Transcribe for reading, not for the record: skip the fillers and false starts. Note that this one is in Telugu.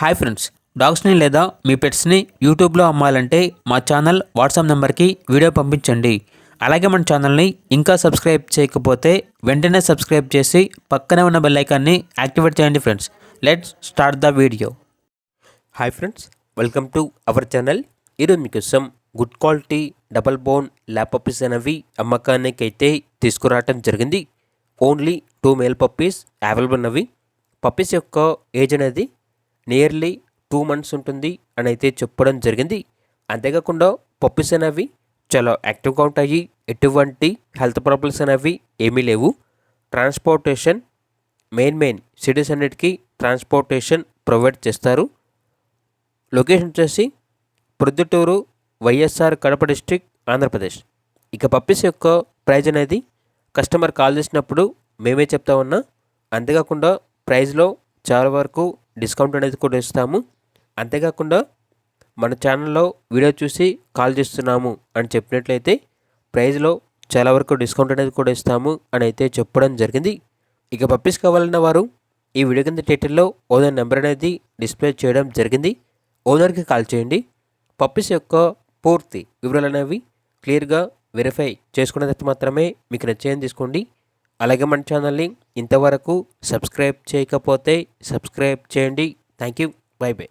హాయ్ ఫ్రెండ్స్, డాగ్స్ని లేదా మీ పెట్స్ని యూట్యూబ్లో అమ్మాలంటే మా ఛానల్ వాట్సాప్ నెంబర్కి వీడియో పంపించండి. అలాగే మన ఛానల్ని ఇంకా సబ్స్క్రైబ్ చేయకపోతే వెంటనే సబ్స్క్రైబ్ చేసి పక్కనే ఉన్న బెల్ ఐకాన్ని యాక్టివేట్ చేయండి friends. Let's start the video. Hi friends, welcome to our channel. ఈరోజు మీకోసం good quality double bone lab puppies అనేవి అమ్మకానికి అయితే తీసుకురావటం జరిగింది. ఓన్లీ 2 మేల్ పప్పీస్ అవైలబుల్ ఉన్నవి. పప్పీస్ యొక్క ఏజ్ అనేది నియర్లీ 2 months ఉంటుంది అని అయితే చెప్పడం జరిగింది. అంతేకాకుండా పప్పీస్ అనేవి చాలా యాక్టివ్గా ఉంటాయి. ఎటువంటి హెల్త్ ప్రాబ్లమ్స్ అనేవి ఏమీ లేవు. ట్రాన్స్పోర్టేషన్ మెయిన్ సిటీస్ అన్నిటికీ ట్రాన్స్పోర్టేషన్ ప్రొవైడ్ చేస్తారు. లొకేషన్ వచ్చేసి ప్రొద్దుటూరు, వైఎస్ఆర్ కడప డిస్ట్రిక్ట్, ఆంధ్రప్రదేశ్. ఇక పప్పీస్ యొక్క ప్రైజ్ అనేది కస్టమర్ కాల్ చేసినప్పుడు మేమే చెప్తా ఉన్నా. అంతేకాకుండా ప్రైజ్లో చాలా వరకు డిస్కౌంట్ అనేది కూడా ఇస్తాము. అంతేకాకుండా మన ఛానల్లో వీడియో చూసి కాల్ చేస్తున్నాము అని చెప్పినట్లయితే ప్రైజ్లో చాలా వరకు డిస్కౌంట్ అనేది కూడా ఇస్తాము అని అయితే చెప్పడం జరిగింది. ఇక పప్పీస్ కావాలన్న వారు ఈ వీడియో కింద టైటిల్లో ఓనర్ నెంబర్ అనేది డిస్ప్లే చేయడం జరిగింది. ఓనర్కి కాల్ చేయండి. పప్పీస్ యొక్క పూర్తి వివరాలు అనేవి క్లియర్గా వెరిఫై చేసుకున్న తర్వాత మాత్రమే మీకు నచ్చేయని తీసుకోండి. అలాగే మన ఛానల్ని ఇంతవరకు సబ్స్క్రైబ్ చేయకపోతే సబ్స్క్రైబ్ చేయండి. Thank you. By by.